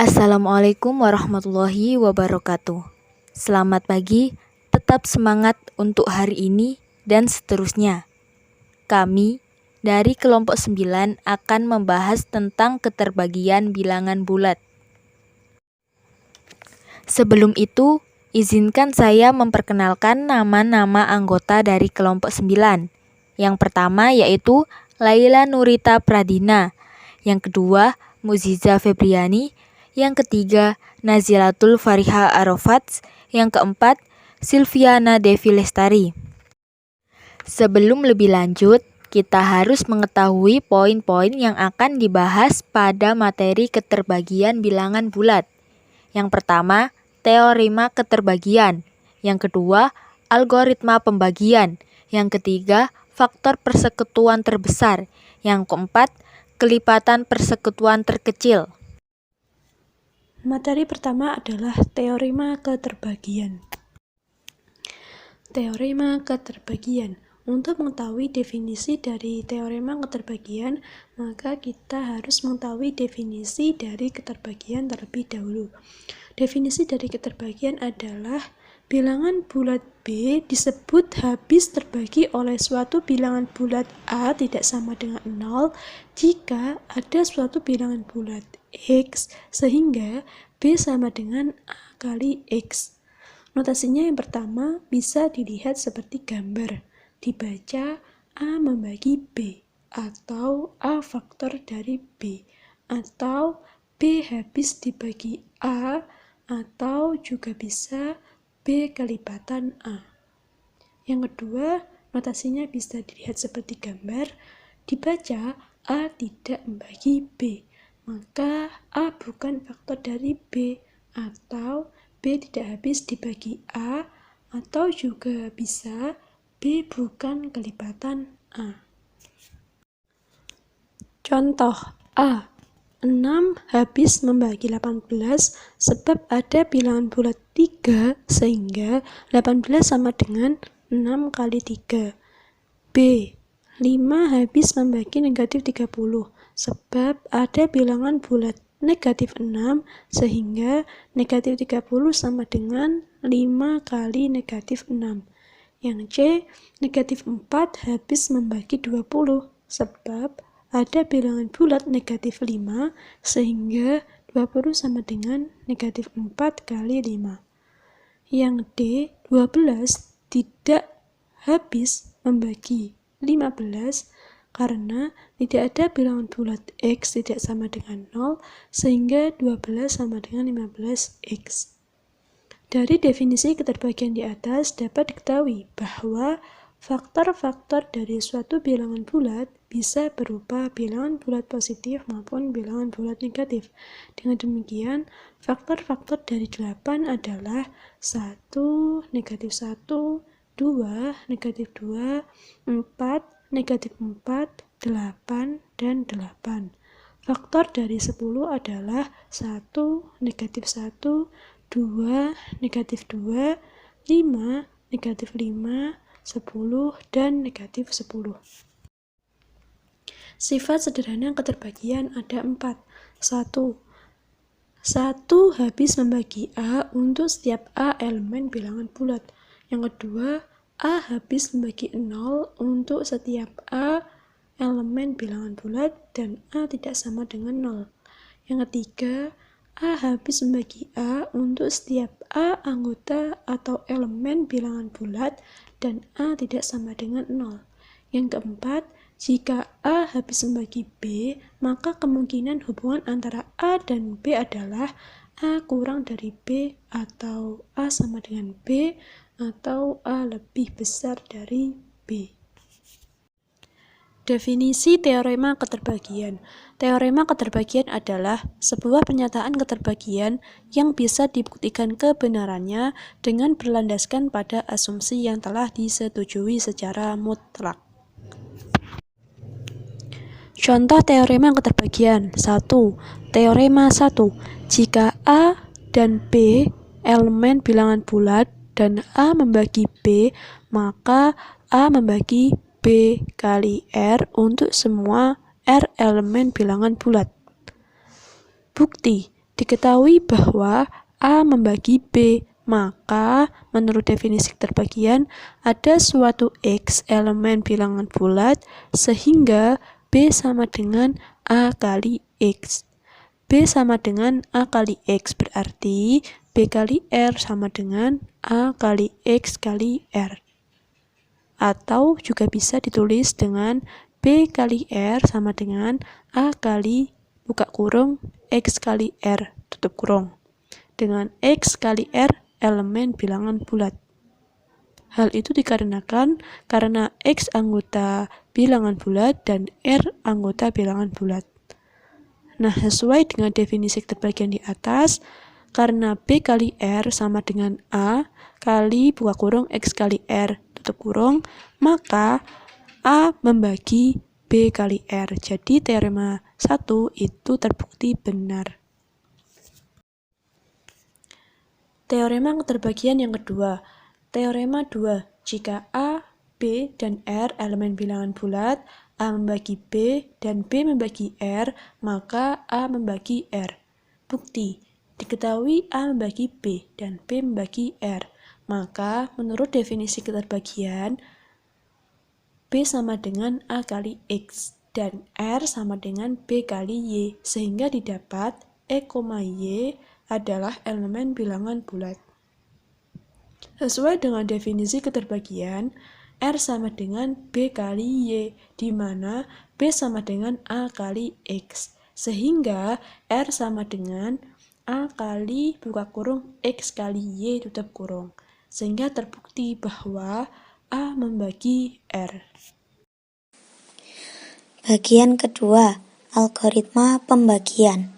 Assalamualaikum warahmatullahi wabarakatuh. Selamat pagi, tetap semangat untuk hari ini dan seterusnya. Kami dari kelompok 9 akan membahas tentang keterbagian bilangan bulat. Sebelum itu, izinkan saya memperkenalkan nama-nama anggota dari kelompok 9. Yang pertama yaitu Laila Nurita Pradina, yang kedua Muziza Febriani, yang ketiga Nazilatul Fariha Arafat, yang keempat Silviana Devi Lestari. Sebelum lebih lanjut, kita harus mengetahui poin-poin yang akan dibahas pada materi keterbagian bilangan bulat. Yang pertama, teorema keterbagian. Yang kedua, algoritma pembagian. Yang ketiga, faktor persekutuan terbesar. Yang keempat, kelipatan persekutuan terkecil. Materi pertama adalah teorema keterbagian. Teorema keterbagian. Untuk mengetahui definisi dari teorema keterbagian, maka kita harus mengetahui definisi dari keterbagian terlebih dahulu. Definisi dari keterbagian adalah bilangan bulat B disebut habis terbagi oleh suatu bilangan bulat A tidak sama dengan 0 jika ada suatu bilangan bulat X sehingga B sama dengan A kali X. Notasinya yang pertama bisa dilihat seperti gambar. Dibaca A membagi B, atau A faktor dari B, atau B habis dibagi A, atau juga bisa B kelipatan A. Yang kedua, notasinya bisa dilihat seperti gambar. Dibaca A tidak membagi B, maka A bukan faktor dari B, atau B tidak habis dibagi A, atau juga bisa B bukan kelipatan A. Contoh A. 6 habis membagi 18 sebab ada bilangan bulat 3 sehingga 18 sama dengan 6 kali 3. B. 5 habis membagi negatif 30 sebab ada bilangan bulat negatif 6 sehingga negatif 30 sama dengan 5 kali negatif 6. Yang C, negatif 4 habis membagi 20 sebab ada bilangan bulat negatif 5 sehingga 20 sama dengan negatif 4 kali 5. Yang D, 12 tidak habis membagi 15 karena tidak ada bilangan bulat X tidak sama dengan 0 sehingga 12 sama dengan 15X. Dari definisi keterbagian di atas dapat diketahui bahwa faktor-faktor dari suatu bilangan bulat bisa berupa bilangan bulat positif maupun bilangan bulat negatif. Dengan demikian, faktor-faktor dari 8 adalah 1, negatif 1, 2, negatif 2, 4, negatif 4, 8, dan 8. Faktor dari 10 adalah 1, negatif 1, 2, negatif 2, 5, negatif 5, 10, dan negatif 10. Sifat sederhana keterbagian ada 4. 1. 1 habis membagi A untuk setiap A elemen bilangan bulat. Yang kedua, A habis membagi 0 untuk setiap A elemen bilangan bulat dan A tidak sama dengan 0. Yang ketiga, A habis membagi A untuk setiap A anggota atau elemen bilangan bulat dan A tidak sama dengan 0. Yang keempat, jika A habis membagi B, maka kemungkinan hubungan antara A dan B adalah A kurang dari B atau A sama dengan B atau A lebih besar dari B. Definisi teorema keterbagian. Teorema keterbagian adalah sebuah pernyataan keterbagian yang bisa dibuktikan kebenarannya dengan berlandaskan pada asumsi yang telah disetujui secara mutlak. Contoh teorema keterbagian. 1. Teorema 1. Jika A dan B elemen bilangan bulat dan A membagi B, maka A membagi B kali R untuk semua R elemen bilangan bulat. Bukti, Diketahui bahwa A membagi B, maka menurut definisi keterbagian ada suatu X elemen bilangan bulat sehingga B sama dengan A kali X. B sama dengan A kali X, berarti B kali R sama dengan A kali X kali R. Atau juga bisa ditulis dengan B kali R sama dengan A kali buka kurung X kali R tutup kurung. Dengan X kali R elemen bilangan bulat. Hal itu dikarenakan karena X anggota bilangan bulat dan R anggota bilangan bulat. Nah, sesuai dengan definisi keterbagian di atas, karena B kali R sama dengan A kali buka kurung X kali R tutup kurung, maka A membagi B kali R. Jadi teorema 1 itu terbukti benar. Teorema keterbagian yang kedua. Teorema 2. Jika A, B, dan R elemen bilangan bulat, A membagi B dan B membagi R, maka A membagi R. Bukti. Diketahui A membagi B dan B membagi R, maka menurut definisi keterbagian, B sama dengan A kali X dan R sama dengan B kali Y, sehingga didapat E, Y adalah elemen bilangan bulat. Sesuai dengan definisi keterbagian, R sama dengan B kali Y, di mana B sama dengan A kali X, sehingga R sama dengan A kali buka kurung X kali Y tutup kurung, sehingga terbukti bahwa A membagi R. Bagian kedua, algoritma pembagian.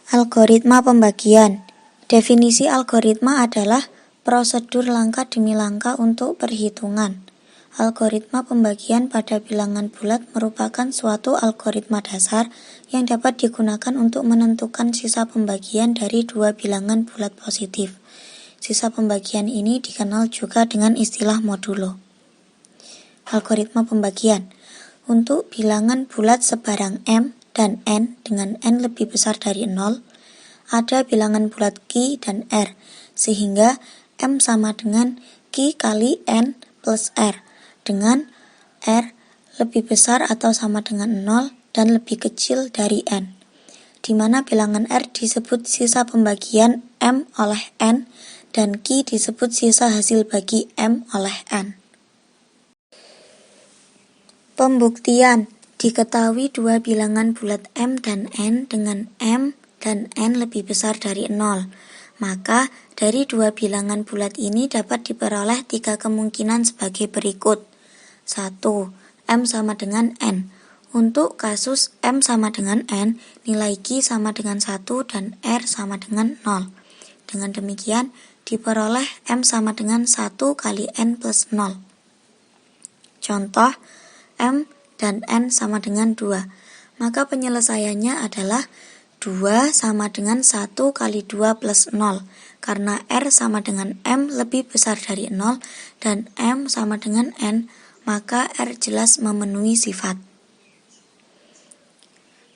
Algoritma pembagian. Definisi algoritma adalah prosedur langkah demi langkah untuk perhitungan. Algoritma pembagian pada bilangan bulat merupakan suatu algoritma dasar yang dapat digunakan untuk menentukan sisa pembagian dari dua bilangan bulat positif. Sisa pembagian ini dikenal juga dengan istilah modulo. Algoritma pembagian. Untuk bilangan bulat sebarang M dan N dengan N lebih besar dari 0, ada bilangan bulat Q dan R, sehingga M sama dengan Q kali N plus R, dengan R lebih besar atau sama dengan 0 dan lebih kecil dari N, di mana bilangan R disebut sisa pembagian M oleh N dan Q disebut sisa hasil bagi M oleh N. Pembuktian. Diketahui dua bilangan bulat M dan N dengan M dan N lebih besar dari 0. Maka dari dua bilangan bulat ini dapat diperoleh tiga kemungkinan sebagai berikut. 1. M sama dengan N. Untuk kasus M sama dengan N, nilai Q sama dengan 1 dan R sama dengan 0. Dengan demikian, diperoleh M sama dengan 1 kali N plus 0. Contoh, M dan N sama dengan 2, maka penyelesaiannya adalah 2 sama dengan 1 kali 2 plus 0, karena R sama dengan M lebih besar dari 0 dan M sama dengan N, maka R jelas memenuhi sifat.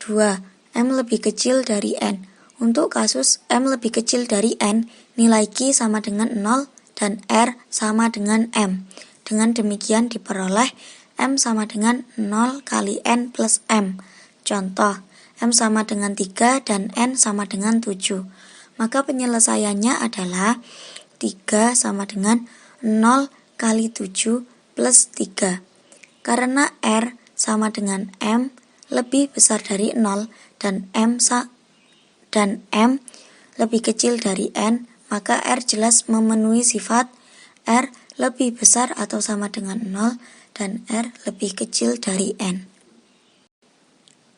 2. M lebih kecil dari N. Untuk kasus M lebih kecil dari N, nilai Q sama dengan 0 dan R sama dengan M. Dengan demikian diperoleh M sama dengan 0 kali N plus M. Contoh, M sama dengan 3 dan N sama dengan 7. Maka penyelesaiannya adalah 3 sama dengan 0 kali 7 plus 3. Karena R sama dengan M lebih besar dari 0 dan M lebih kecil dari N, maka R jelas memenuhi sifat R lebih besar atau sama dengan 0 dan R lebih kecil dari N.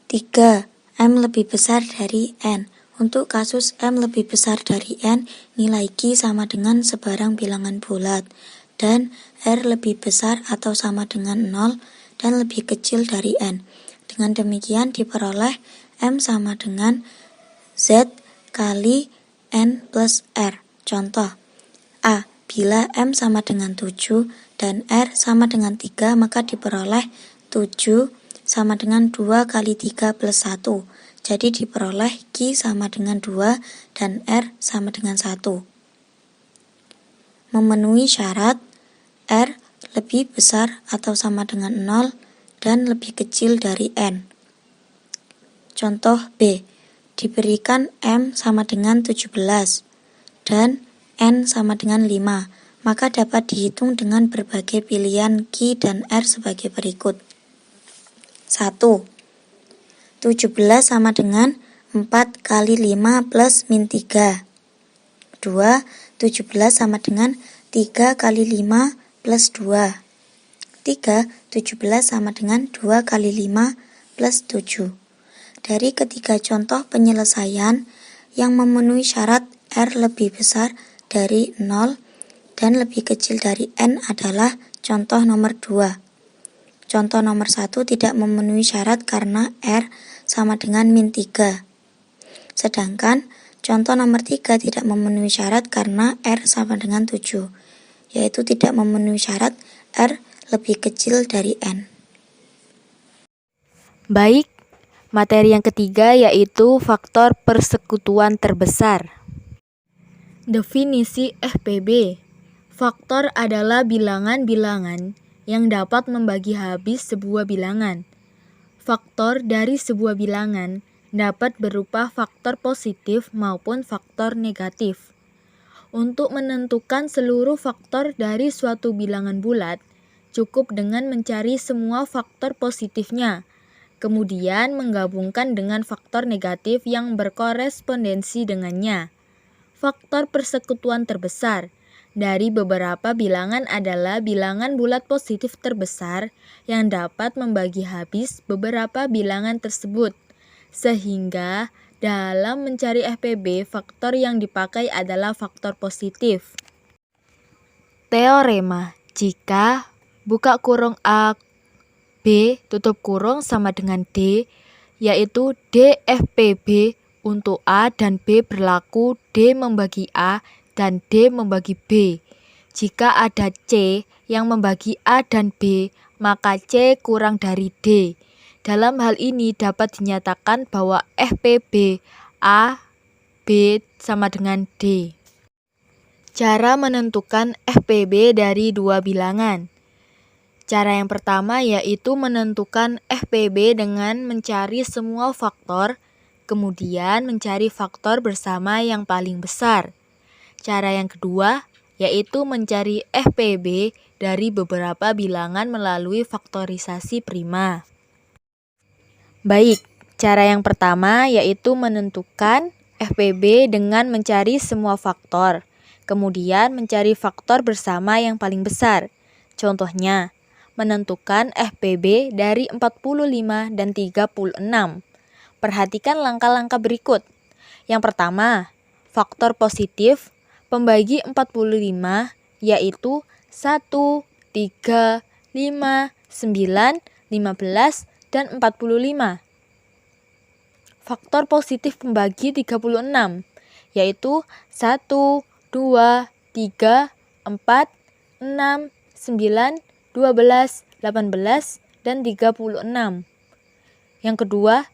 3. M lebih besar dari N. Untuk kasus M lebih besar dari N, nilai Q sama dengan sebarang bilangan bulat, dan R lebih besar atau sama dengan 0 dan lebih kecil dari N. Dengan demikian diperoleh M sama dengan Z kali N plus R. Contoh, A. Bila M sama dengan 7 dan R sama dengan 3, maka diperoleh 7 sama dengan 2 kali 3 plus 1. Jadi diperoleh Q sama dengan 2 dan R sama dengan 1. Memenuhi syarat R lebih besar atau sama dengan 0 dan lebih kecil dari N. Contoh B, diberikan M sama dengan 17 dan N sama dengan 5. Maka dapat dihitung dengan berbagai pilihan Q dan R sebagai berikut. 1. 17 sama dengan 4 kali 5 plus min 3. 2. 17 sama dengan 3 kali 5 plus 2. 3. 17 sama dengan 2 kali 5 plus 7. Dari ketiga contoh penyelesaian yang memenuhi syarat R lebih besar dari 0 dan lebih kecil dari N adalah contoh nomor 2. Contoh nomor 1 tidak memenuhi syarat karena R sama dengan min 3. Sedangkan contoh nomor 3 tidak memenuhi syarat karena R sama dengan 7, yaitu tidak memenuhi syarat R lebih kecil dari N. Baik, materi yang ketiga yaitu faktor persekutuan terbesar. Definisi FPB. Faktor adalah bilangan-bilangan yang dapat membagi habis sebuah bilangan. Faktor dari sebuah bilangan dapat berupa faktor positif maupun faktor negatif. Untuk menentukan seluruh faktor dari suatu bilangan bulat, cukup dengan mencari semua faktor positifnya, kemudian menggabungkan dengan faktor negatif yang berkorespondensi dengannya. Faktor persekutuan terbesar dari beberapa bilangan adalah bilangan bulat positif terbesar yang dapat membagi habis beberapa bilangan tersebut. Sehingga dalam mencari FPB, faktor yang dipakai adalah faktor positif. Teorema, jika buka kurung A B tutup kurung sama dengan D, yaitu D FPB untuk A dan B berlaku D membagi A dan D membagi B. Jika ada C yang membagi A dan B, maka C kurang dari D. Dalam hal ini dapat dinyatakan bahwa FPB A, B sama dengan D. Cara menentukan FPB dari dua bilangan. Cara yang pertama yaitu menentukan FPB dengan mencari semua faktor, kemudian mencari faktor bersama yang paling besar. Cara yang kedua yaitu mencari FPB dari beberapa bilangan melalui faktorisasi prima. Baik, cara yang pertama yaitu menentukan FPB dengan mencari semua faktor, kemudian mencari faktor bersama yang paling besar. Contohnya, menentukan FPB dari 45 dan 36. Perhatikan langkah-langkah berikut. Yang pertama, faktor positif pembagi 45 yaitu 1, 3, 5, 9, 15, dan 45. Faktor positif pembagi 36 yaitu 1, 2, 3, 4, 6, 9, 12, 18, dan 36. Yang kedua,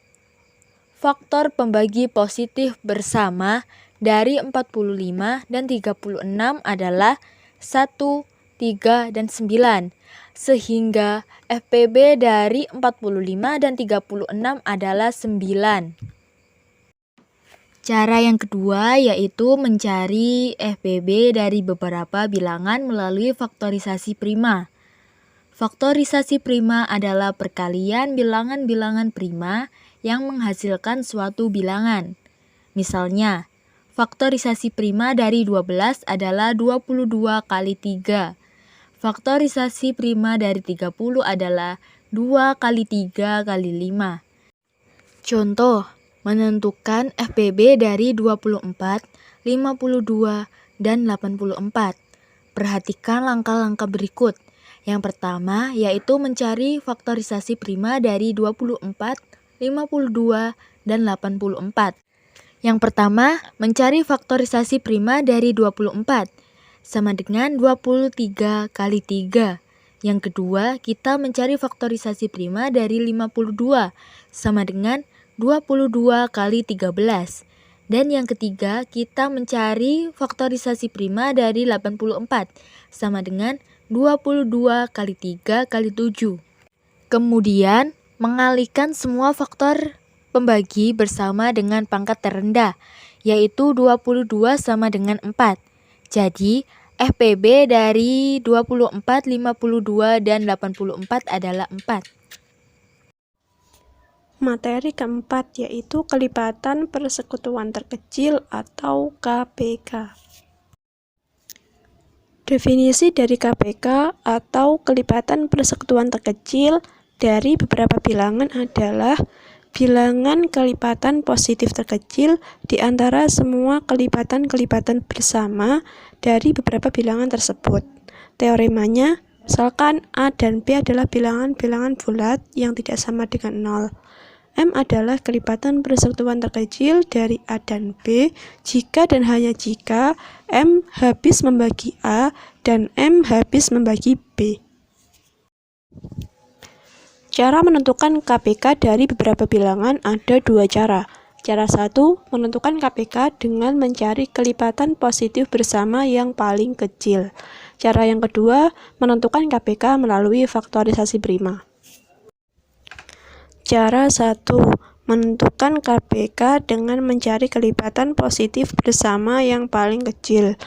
faktor pembagi positif bersama dari 45 dan 36 adalah 1, 3, dan 9. Sehingga FPB dari 45 dan 36 adalah 9. Cara yang kedua yaitu mencari FPB dari beberapa bilangan melalui faktorisasi prima. Faktorisasi prima adalah perkalian bilangan-bilangan prima yang menghasilkan suatu bilangan. Misalnya, faktorisasi prima dari 12 adalah 22 kali 3. Faktorisasi prima dari 30 adalah 2 kali 3 kali 5. Contoh, menentukan FPB dari 24, 52, dan 84. Perhatikan langkah-langkah berikut. Yang pertama yaitu mencari faktorisasi prima dari 24, 52, dan 84. Yang pertama, mencari faktorisasi prima dari 24, sama dengan 23 kali 3. Yang kedua, kita mencari faktorisasi prima dari 52, sama dengan 22 kali 13. Dan yang ketiga, kita mencari faktorisasi prima dari 84, sama dengan 22 kali 3 kali 7. Kemudian, mengalihkan semua faktor pembagi bersama dengan pangkat terendah, yaitu 22 sama dengan 4. Jadi, FPB dari 24, 52, dan 84 adalah 4. Materi keempat yaitu kelipatan persekutuan terkecil atau KPK. Definisi dari KPK atau kelipatan persekutuan terkecil dari beberapa bilangan adalah bilangan kelipatan positif terkecil di antara semua kelipatan-kelipatan bersama dari beberapa bilangan tersebut. Teoremanya, misalkan A dan B adalah bilangan-bilangan bulat yang tidak sama dengan 0. M adalah kelipatan persekutuan terkecil dari A dan B jika dan hanya jika M habis membagi A dan M habis membagi B. Cara menentukan KPK dari beberapa bilangan ada dua cara. Cara satu, menentukan KPK dengan mencari kelipatan positif bersama yang paling kecil. Cara yang kedua, menentukan KPK melalui faktorisasi prima. Cara 1. Menentukan KPK dengan mencari kelipatan positif bersama yang paling kecil.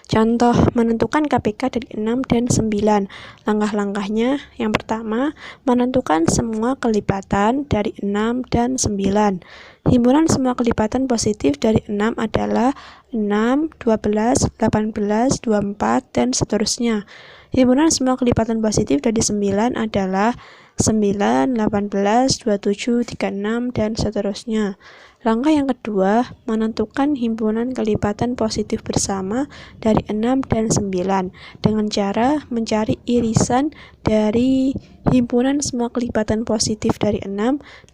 Contoh, menentukan KPK dari 6 dan 9. Langkah-langkahnya, yang pertama, menentukan semua kelipatan dari 6 dan 9. Himpunan semua kelipatan positif dari 6 adalah 6, 12, 18, 24, dan seterusnya. Himpunan semua kelipatan positif dari 9 adalah 9, 18, 27, 36, dan seterusnya. Langkah yang kedua, menentukan himpunan kelipatan positif bersama dari 6 dan 9 dengan cara mencari irisan dari himpunan semua kelipatan positif dari 6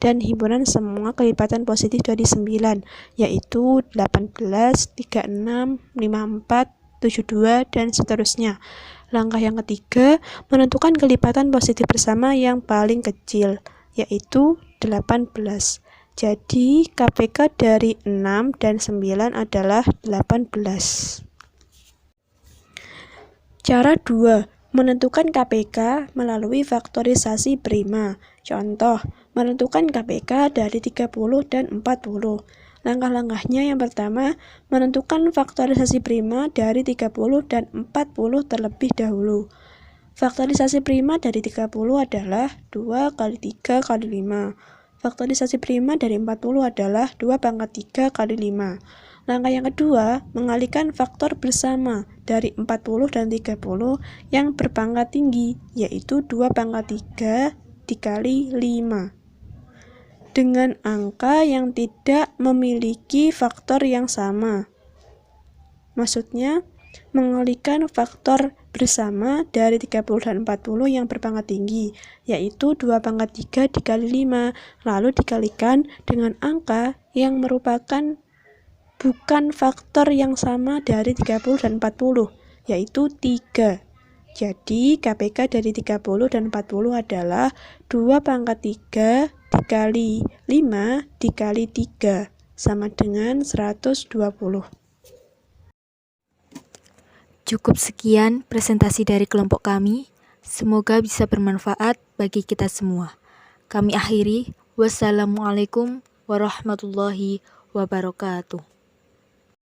dan himpunan semua kelipatan positif dari 9, yaitu 18, 36, 54, 72, dan seterusnya. Langkah yang ketiga, menentukan kelipatan positif bersama yang paling kecil, yaitu 18. Jadi, KPK dari 6 dan 9 adalah 18. Cara 2. Menentukan KPK melalui faktorisasi prima. Contoh, menentukan KPK dari 30 dan 40. Langkah-langkahnya yang pertama, menentukan faktorisasi prima dari 30 dan 40 terlebih dahulu. Faktorisasi prima dari 30 adalah 2 kali 3 kali 5. Faktorisasi prima dari 40 adalah 2 pangkat 3 kali 5. Langkah yang kedua, mengalihkan faktor bersama dari 40 dan 30 yang berpangkat tinggi, yaitu 2 pangkat 3 dikali 5. Dengan angka yang tidak memiliki faktor yang sama. Maksudnya, mengalihkan faktor bersama dari 30 dan 40 yang berpangkat tinggi, yaitu 2 pangkat 3 dikali 5, lalu dikalikan dengan angka yang merupakan bukan faktor yang sama dari 30 dan 40, yaitu 3. Jadi, KPK dari 30 dan 40 adalah 2 pangkat 3 dikali 5 dikali 3, sama dengan 120. Cukup sekian presentasi dari kelompok kami. Semoga bisa bermanfaat bagi kita semua. Kami akhiri. Wassalamualaikum warahmatullahi wabarakatuh.